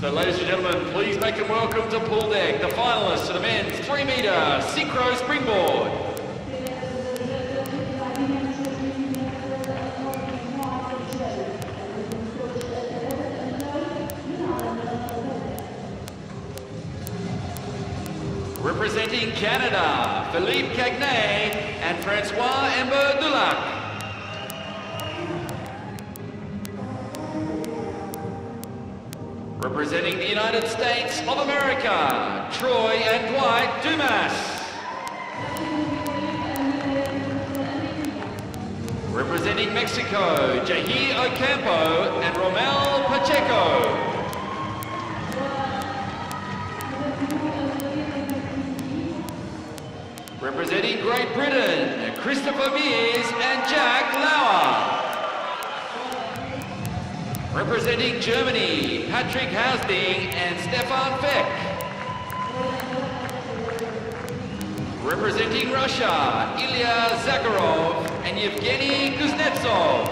So ladies and gentlemen, please make them welcome to pool deck, the finalists to the men's 3-meter Synchro Springboard. Representing Canada, Philippe Cagné and Francois Ember-Dulac. Representing the United States of America, Troy and Dwight Dumas. Representing Mexico, Jahir Ocampo and Romel Pacheco. Representing Great Britain, Christopher Mears and Jack Lauer. Representing Germany, Patrick Hausding and Stefan Feck. Representing Russia, Ilya Zakharov and Yevgeny Kuznetsov.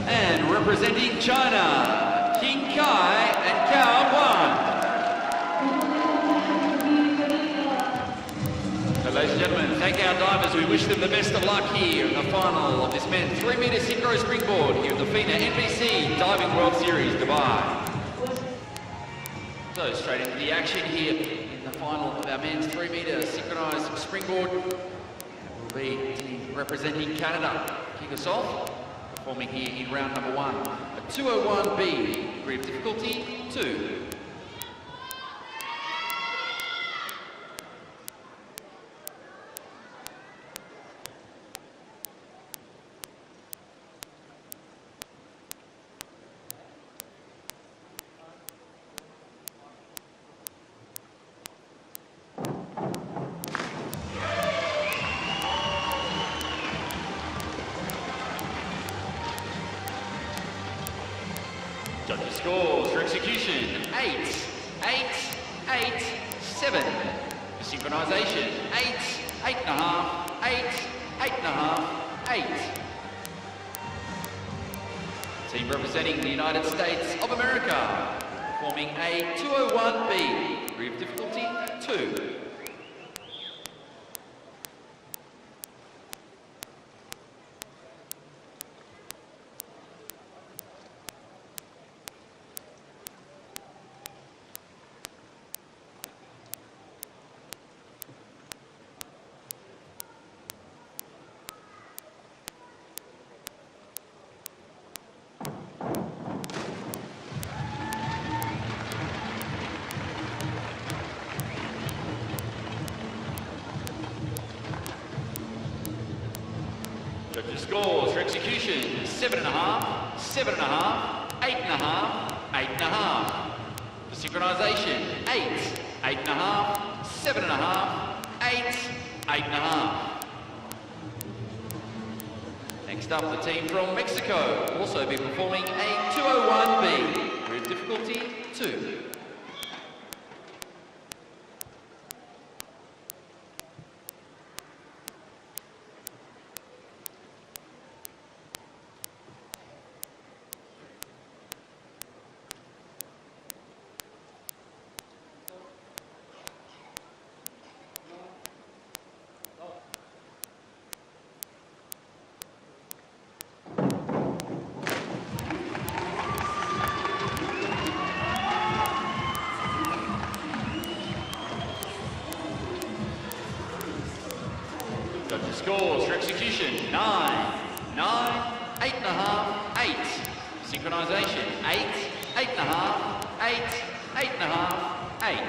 And representing China, King Kai and Cao Guan. Ladies and gentlemen, thank our divers. We wish them the best of luck here in the final of this men's 3-meter Synchro Springboard here at the FINA NBC Diving World Series, Dubai. So straight into the action here in the final of our men's 3-meter synchronized springboard. Will be the team representing Canada. Kick us off, performing here in round number 1. A 201B, degree of difficulty 2. Judges' scores for execution, 8, 8, 8, 7. For synchronization, 8, 8.5, 8, 8.5, 8. Team representing the United States of America, performing a 201B, degree of difficulty 2. Judges' scores for execution, 7.5, 7.5, 8.5, 8.5. For synchronization, 8, 8.5, 7.5, 8, 8.5. Next up, the team from Mexico will also be performing a 201B, with difficulty 2. Judges' scores for execution, 9, 9, 8.5, 8. Synchronization, 8, 8.5, 8, 8.5, 8.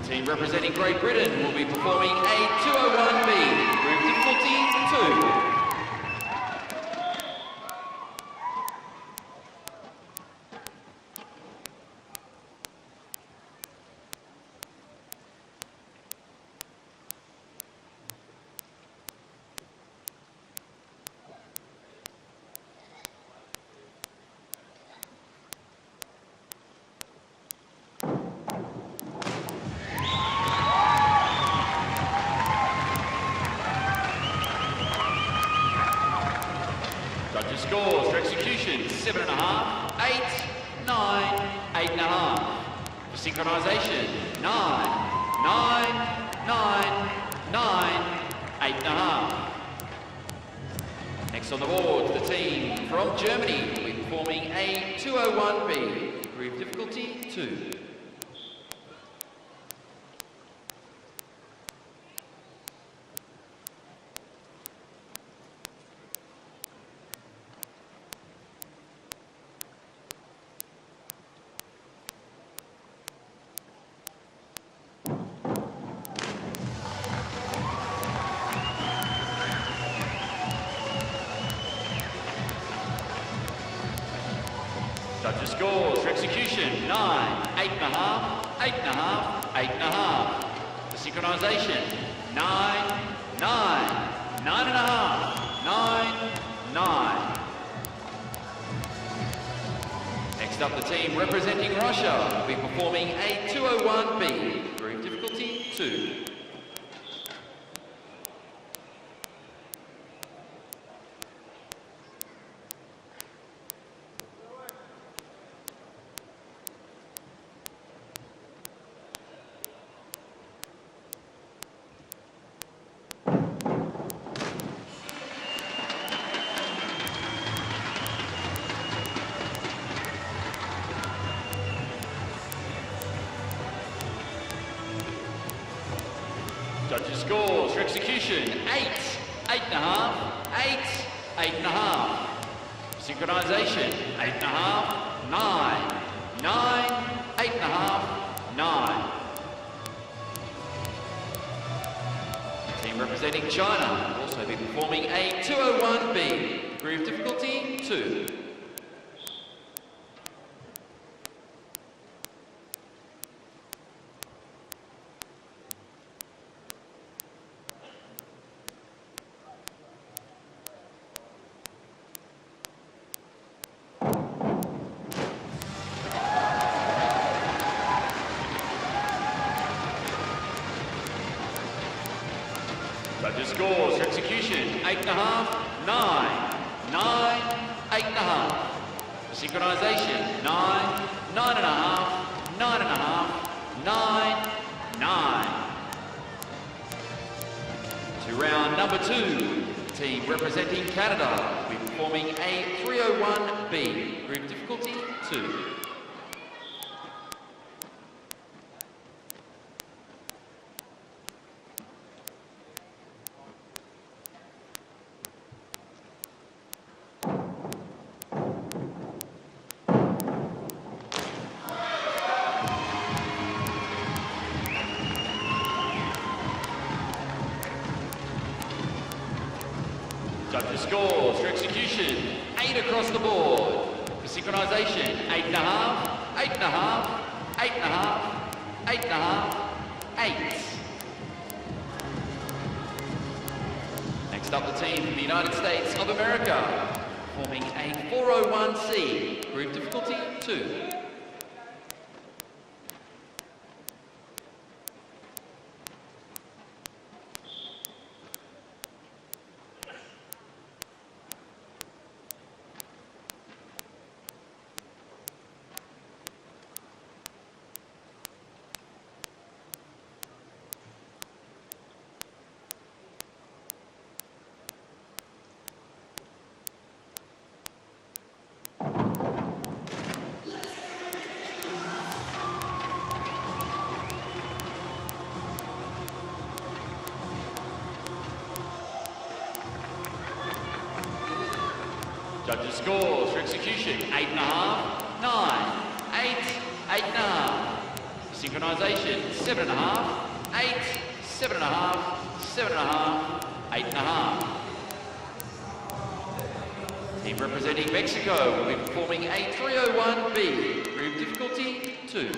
Team representing Great Britain will be performing a 201B, group difficulty 2. 7.5, 8, 9, 8.5. For synchronization, 9, 9, 9, 9, 8.5. Next on the board, the team from Germany will be performing a 201B, group difficulty 2. Judges' scores for execution, 9, 8.5, 8.5, 8.5. For synchronization, 9, 9, 9.5, 9, 9. Next up, the team representing Russia will be performing a 201B, group difficulty 2. Judges' scores for execution, 8, 8.5, 8, 8.5. Synchronization, 8.5, 9, 9, 8.5, 9. Team representing China will also be performing a 201B, group difficulty 2. Judges' scores for execution, 8.5, 9, 9, 8.5. For synchronization, 9, 9.5, 9.5, 9, 9. To round number 2, the team representing Canada will be performing a 301B, group difficulty 2. Judges' scores for execution, 8 across the board. For synchronization, 8.5, 8.5, 8.5, 8.5, 8. Next up, the team from the United States of America, forming a 401C, group difficulty 2. Judges' scores for execution, 8.5, 9, 8, 8.5. Synchronization, 7.5, 8, 7.5, 7.5, 8.5. Team representing Mexico will be performing a 301B, group difficulty 2.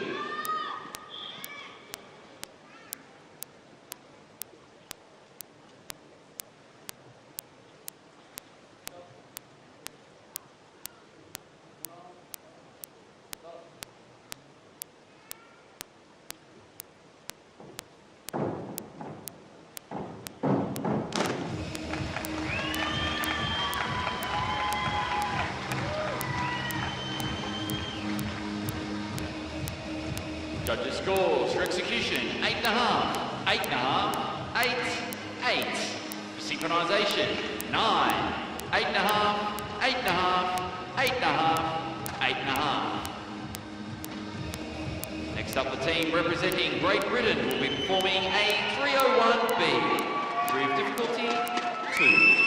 Judges' scores for execution, 8.5, 8.5, 8, 8. For synchronization, 9, 8.5, 8.5, 8.5, 8.5. Next up, the team representing Great Britain will be performing a 301B, degree of difficulty 2.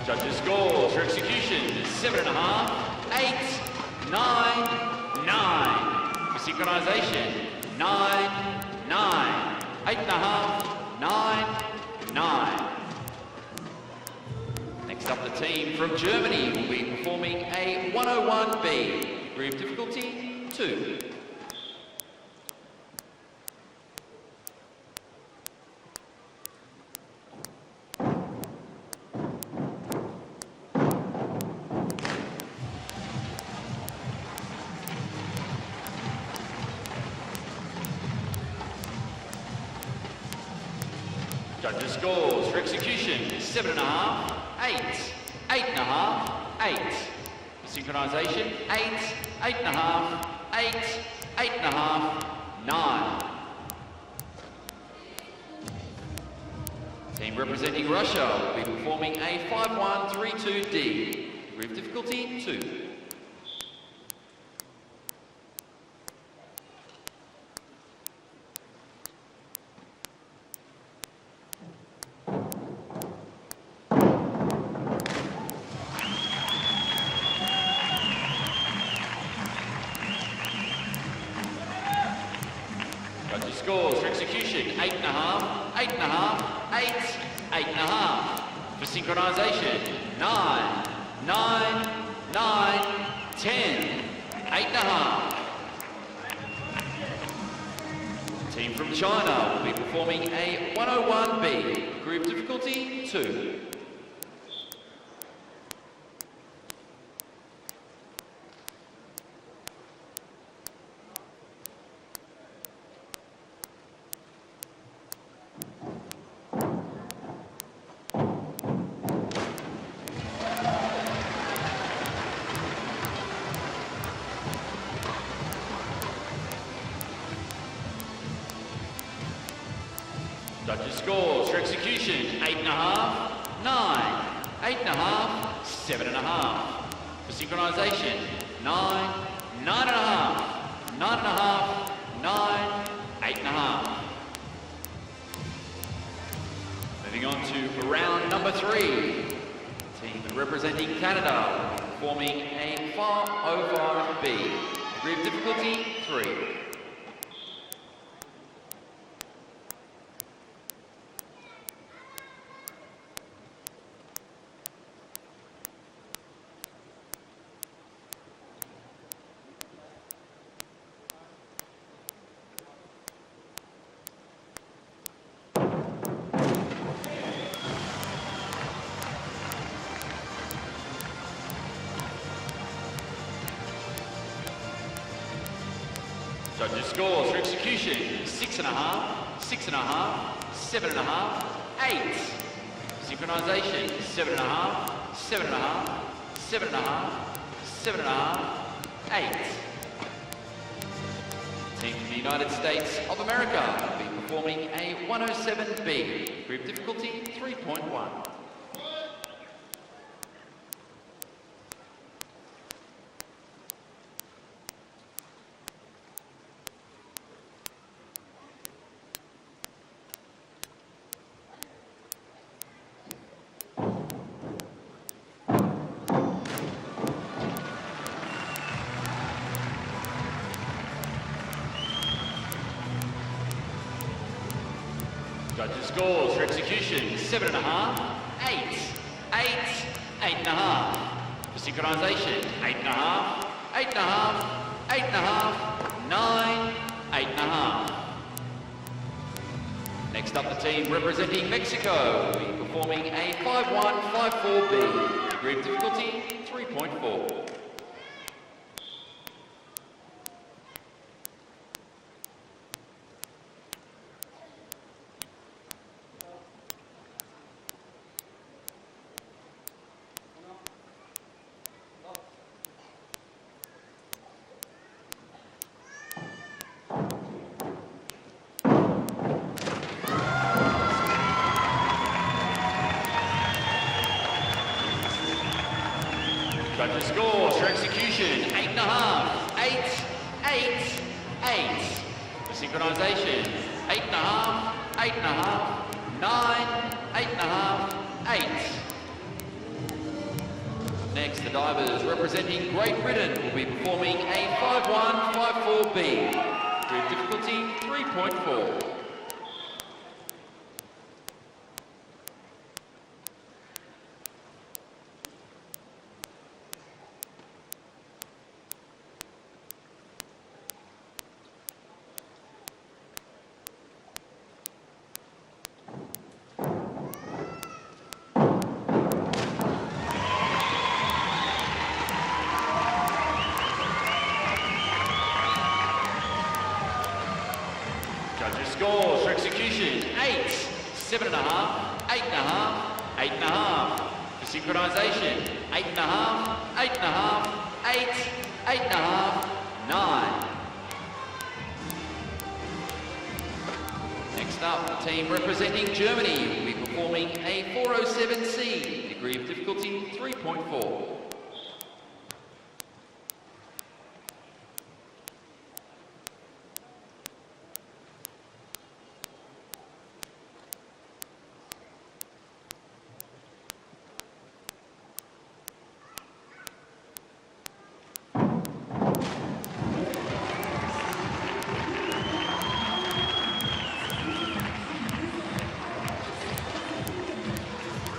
Judges' scores for execution, 7.5, 8, 9, 9. For synchronization, 9, 9, 8.5, 9, 9. Next up, the team from Germany will be performing a 101B, degree of difficulty 2. Judges' scores for execution, 7.5, 8, 8.5, 8. For synchronization, 8, 8.5, 8, 8.5, 9. Team representing Russia will be performing a 5132D, degree of difficulty 2. Judges' scores for execution, 8.5, 8.5, 8, 8.5. For synchronization, 9, 9, 9, 10, 8.5. Team from China will be performing a 101B, degree of difficulty 2. Judges' scores for execution, 8.5, 9, 8.5, 7.5. For synchronization, 9, 9.5, 9.5, 9, 8.5. Moving on to round number 3. Team representing Canada, forming a 405B, degree of difficulty 3. Judges' scores for execution, 6.5, 6.5, 7.5, 8. Synchronization, 7.5, 7.5, 7.5, 7.5, 8. Team from the United States of America will be performing a 107B, group difficulty 3.1. Judges' scores for execution, 7.5, 8, 8, 8.5. For synchronization, 8.5, 8.5, 8.5, 9, 8.5. Next up, the team representing Mexico will be performing a 5-1, 5-4B. Degree of difficulty, 3.4. Judges' scores for execution, 8.5, 8, 8, 8. For synchronization, 8.5, 8.5, 9, 8.5, 8. Next, the divers representing Great Britain will be performing a 5-1, 5-4B. Degree of difficulty, 3.4. Judges' scores for execution, 8, 7.5, 8.5, 8.5. For synchronization, 8.5, 8.5, 8, 8.5, 9. Next up, the team representing Germany will be performing a 407C. Degree of difficulty, 3.4.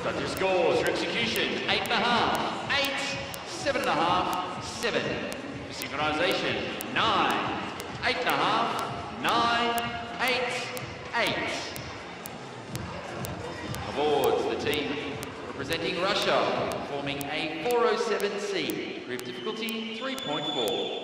Judges' scores for execution, 8.5, 8, 7.5, 7. For synchronization, 9, 8.5, 9, 8, 8. Aboard, the team representing Russia, performing a 407C. Degree of difficulty, 3.4.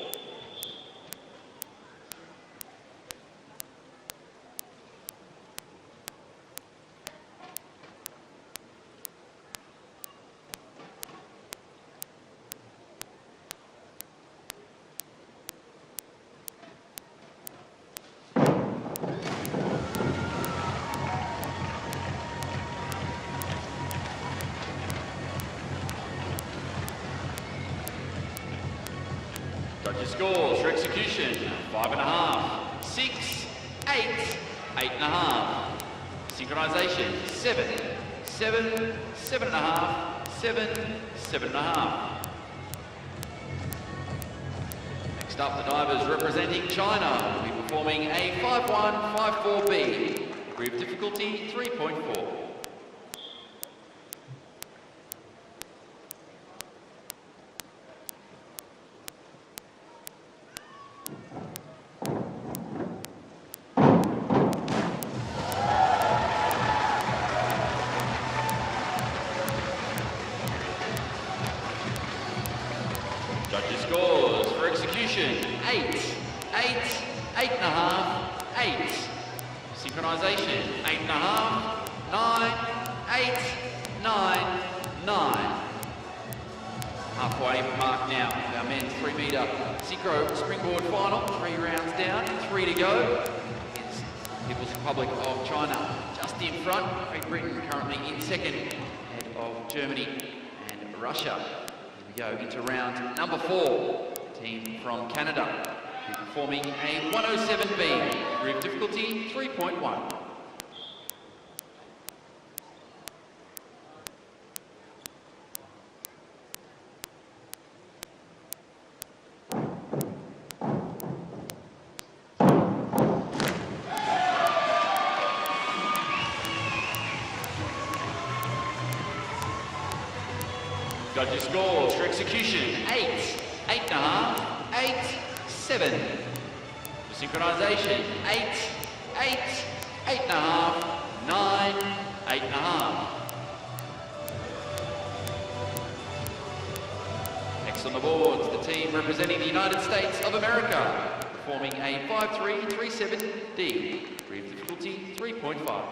Judges' scores for execution, 5.5, 6, 8, 8.5. Synchronization, 7, 7, 7.5, 7, 7.5. Next up, the divers representing China will be performing a 5-1, 5-4B. Degree of difficulty, 3.4. Judges' scores for execution, 8, 8, 8.5, 8. Synchronization, 8.5, 9, 8, 9, 9. Halfway mark now, our men's 3-metre Synchro Springboard final, 3 rounds down, 3 to go. It's People's Republic of China just in front, Great Britain currently in second, ahead of Germany and Russia. We go into round number 4. Team from Canada will be performing a 107B. Degree of difficulty, 3.1. Judges' scores for execution, 8, 8.5, 8, 7. For synchronization, 8, 8, 8.5, 9, 8.5. Next on the boards, the team representing the United States of America, performing a 5.337D, degree of difficulty 3.5.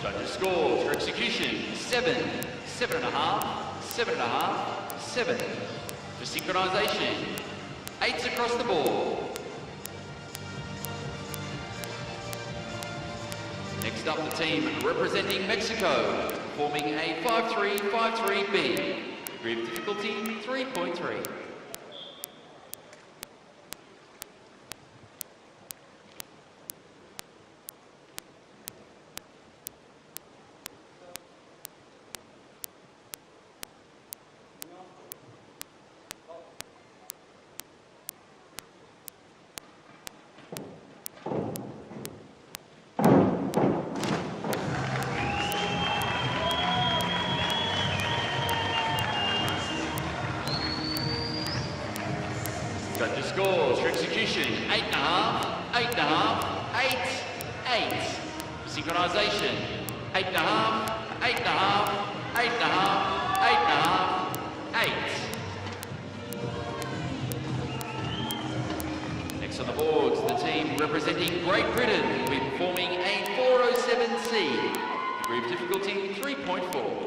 Judges' scores for execution, 7, 7.5, 7.5, 7. For synchronization, 8s across the board. Next up, the team representing Mexico, performing a 5.353B, degree of difficulty 3.3. Judges' scores for execution, 8.5, 8.5, 8, 8. For synchronization, 8.5, 8.5, 8.5, 8.5, 8. Next on the boards, the team representing Great Britain will be performing a 407C, degree of difficulty 3.4.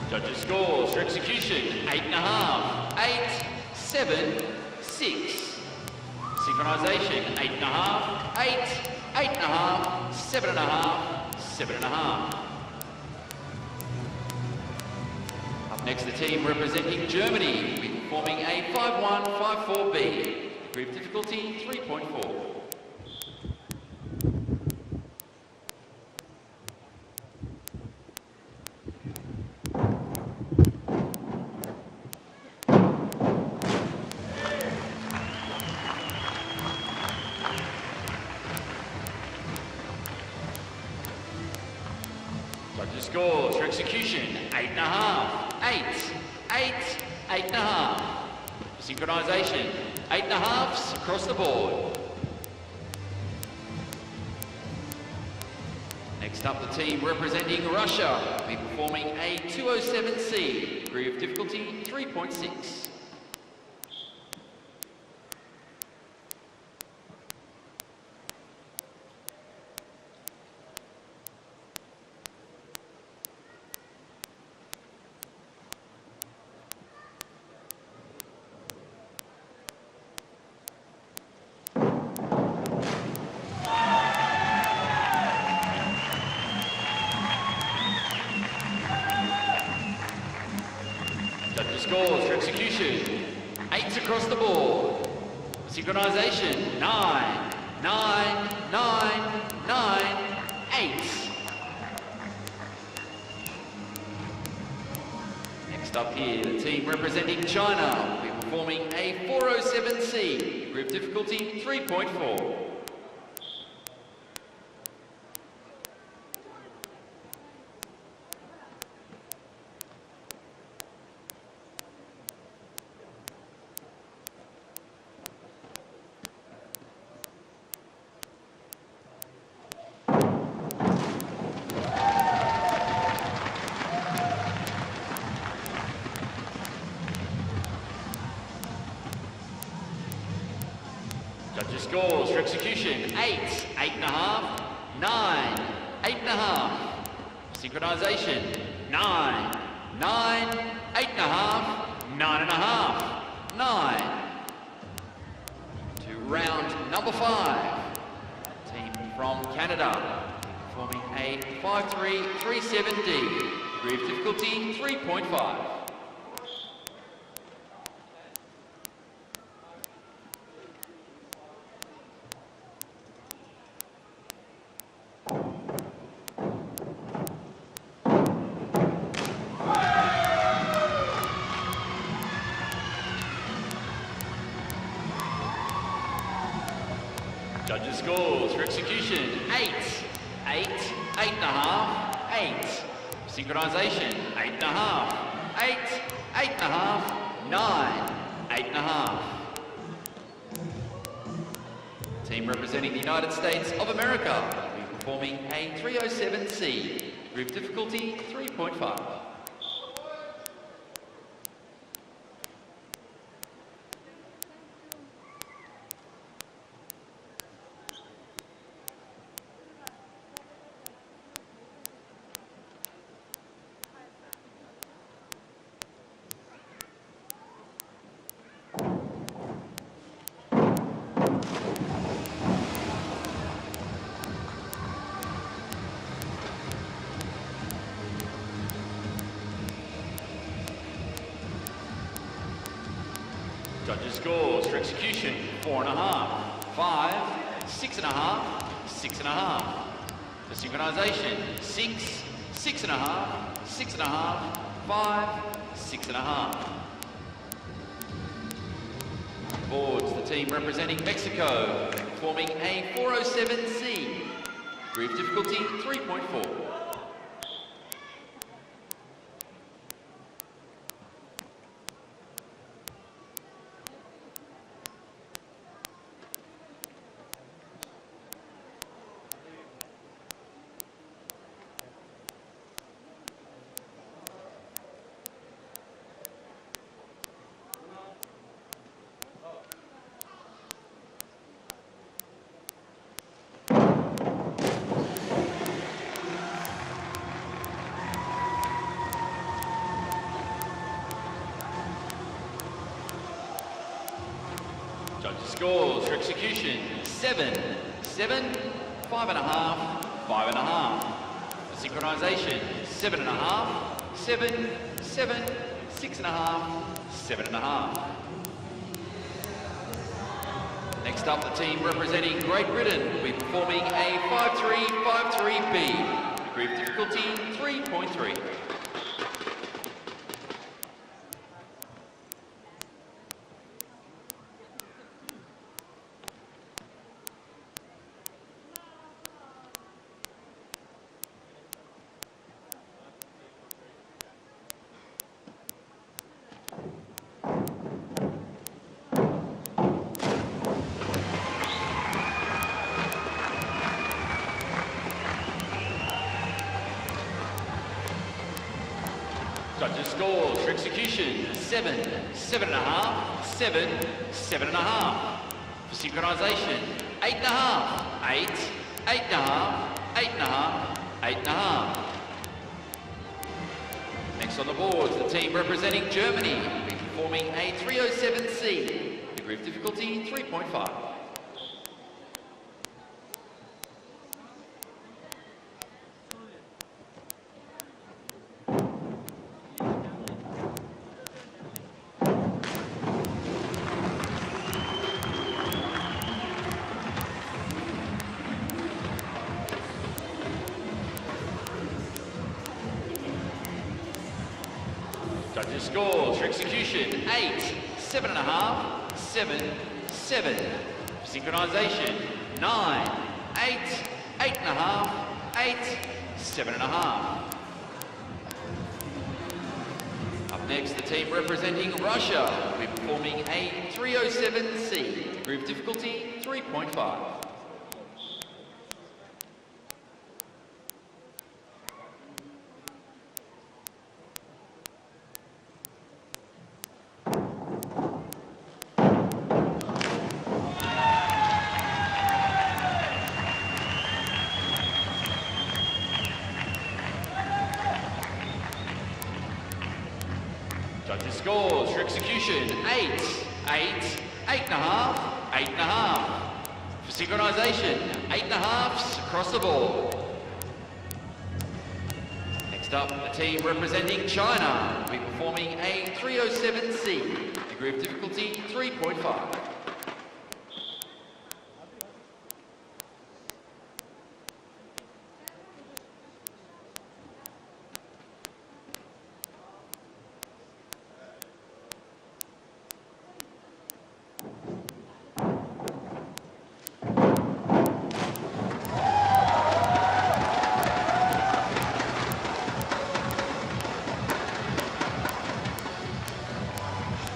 Judges' scores for execution, 8.5, 8, 7, 6. Synchronization, 8.5, 8, 8.5, 7.5, 7.5. Up next, the team representing Germany will be performing a 5.154B, degree of difficulty 3.4. Judges' scores for execution, 8.5, 8, 8, 8.5. Synchronization, 8.5s across the board. Next up, the team representing Russia will be performing a 207C, degree of difficulty 3.6. Judges' scores for execution, 8s across the board. Synchronization, 9, 9, 9, 9, 8. Next up here, the team representing China will be performing a 407C, degree of difficulty 3.4. Judges' scores execution, 8, 8.5, 9, 8.5. Synchronization, 9, 9, 8.5, 9.5, 9. To round number 5. Team from Canada, forming a 5-3-3-7D. Degree of difficulty, 3.5. Judges' scores for execution, 8, 8, 8.5, 8. Synchronization, 8.5, 8, 8.5, 9, 8.5. Team representing the United States of America will be performing a 307C. Degree of difficulty, 3.5. Judges' scores for execution, 4.5, 5, 6.5, 6.5. For synchronization, 6, 6.5, 6.5, 5, 6.5. Boards, the team representing Mexico, performing a 407C. Degree of difficulty, 3.4. Judges' scores for execution, 7, 7, 5.5, 5.5. For synchronization, 7.5, 7, 7, 6.5, 7.5. Next up, the team representing Great Britain will be performing a 5-3-5-3B. Degree of difficulty, 3.3. Judges' scores for execution, 7, 7.5, 7, 7.5. For synchronization, 8.5, 8, 8.5, 8.5, 8.5. Next on the boards, the team representing Germany will be performing a 307C. Degree of difficulty, 3.5. Judges' scores for execution, 8, 7.5, 7, 7. For synchronization, 9, 8, 8.5, 8, 7.5. Up next, the team representing Russia will be performing a 307C. Degree of difficulty, 3.5. Judges' scores for execution, 8, 8, 8.5, 8.5. For synchronization, 8.5s across the board. Next up, the team representing China will be performing a 307C, degree of difficulty 3.5.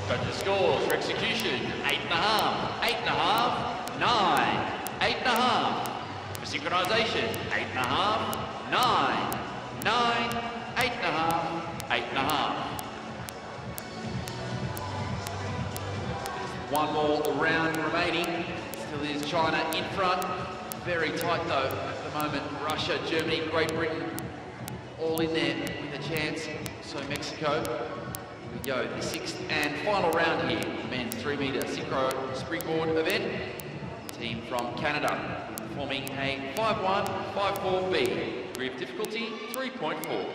Judges' scores for execution, 8.5, 8.5, 9, 8.5. For synchronization, 8.5, 9, 9, 8.5, 8.5. One more round remaining. Still is China in front. Very tight though at the moment. Russia, Germany, Great Britain, all in there with a chance. So Mexico. We go the sixth and final round here, the men's 3-meter Synchro Springboard event. Team from Canada performing a 5-1, 5-4B, degree of difficulty 3.4.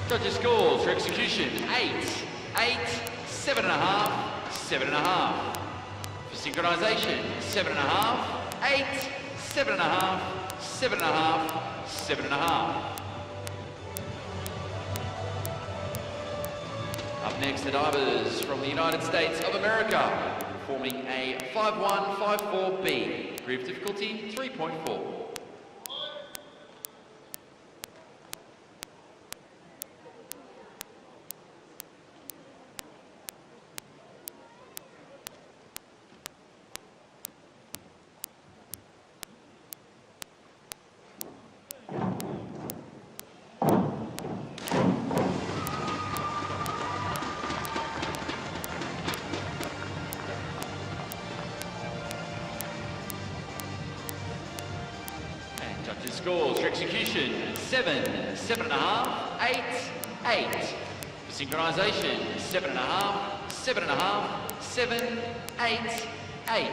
Judges' scores for execution, 8, 8, 7.5, 7.5. For synchronization, 7.5, 8, 7.5, 7.5, 7.5. Up next, the divers from the United States of America, performing a 5-1, 5-4B, degree of difficulty 3.4. Judges' scores for execution, 7, 7.5, 8, 8. For synchronization, 7.5, 7.5, 7, 8, 8.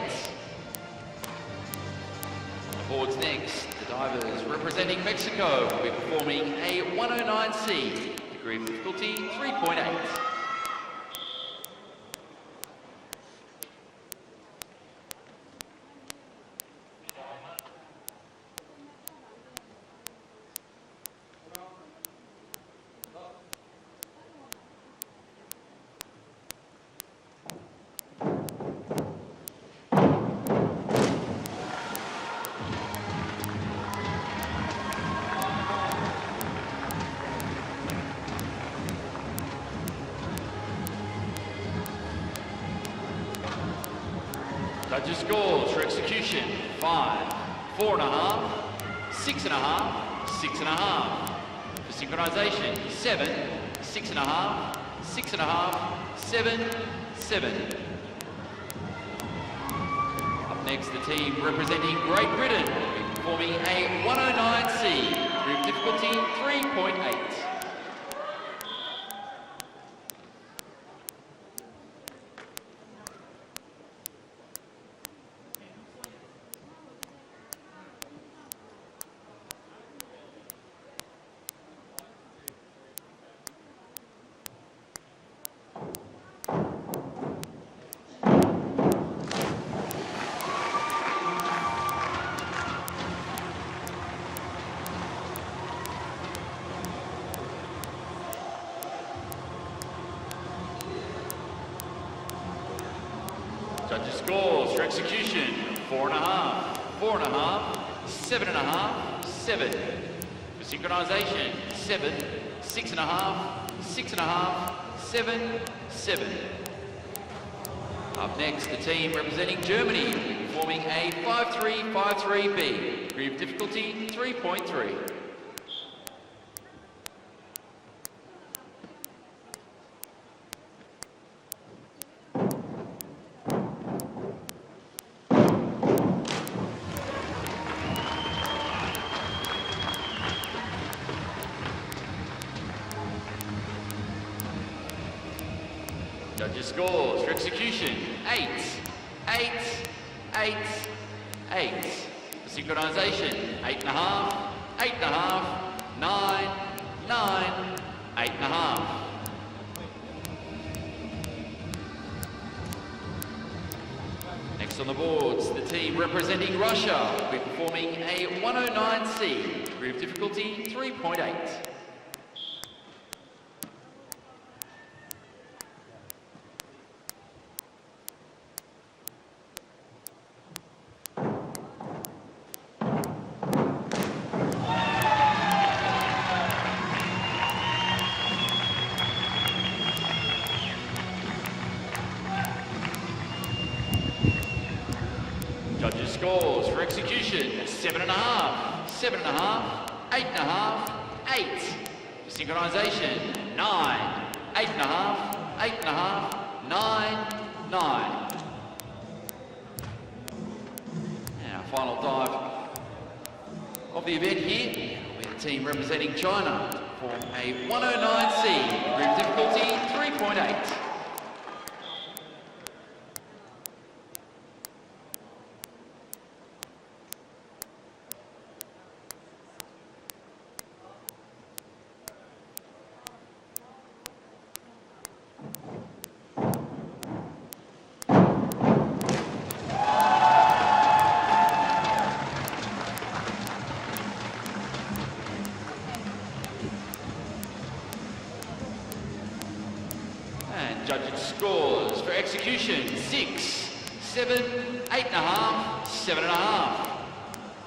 On the boards next, the divers representing Mexico will be performing a 109C, degree of difficulty 3.8. Judges' scores for execution, 5, 4.5, 6.5, 6.5. For synchronization, 7, 6.5, 6.5, 7, 7. Up next, the team representing Great Britain will be performing a 109C, degree of difficulty 3.8. Judges' scores for execution, 4.5, 4.5, 7.5, 7. For synchronization, 7, 6.5, 6.5, 7, 7. Up next, the team representing Germany, performing a 5-3-5-3-B. Degree of difficulty, 3.3. Judges' scores for execution, 8, 8, 8, 8. For synchronization, 8.5, 8.5, 9, 9, 8.5. Next on the boards, the team representing Russia will be performing a 109C, degree of difficulty 3.8. Judges' scores for execution, 7.5, 7.5, 8.5, 8. For synchronization, 9, 8.5, 8.5, 9, 9. And our final dive of the event here, with the team representing China, for a 109C, degree of difficulty 3.8. Judges' scores for execution, 6, 7, 8.5, 7.5.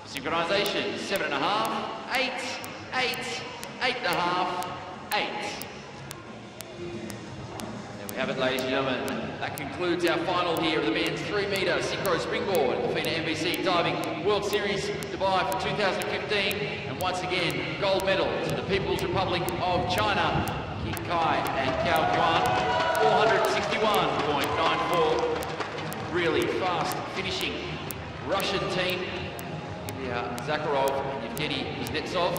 Synchronization, 7.5, 8, 8, 8.5, 8. There we have it, ladies and gentlemen. That concludes our final here of the men's 3-metre Synchro Springboard, the FINA NBC Diving World Series Dubai for 2015. And once again, gold medal to the People's Republic of China, Kai and Cao Yuan, 461.94. Really fast finishing Russian team. Zakharov and Evgeny Kuznetsov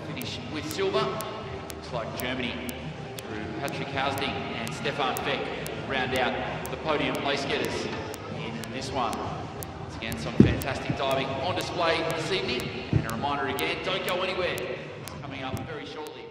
finish with silver. Looks like Germany through Patrick Hausding and Stefan Feck round out the podium place getters in this one. Once again, some fantastic diving on display this evening. And a reminder again, don't go anywhere. It's coming up very shortly.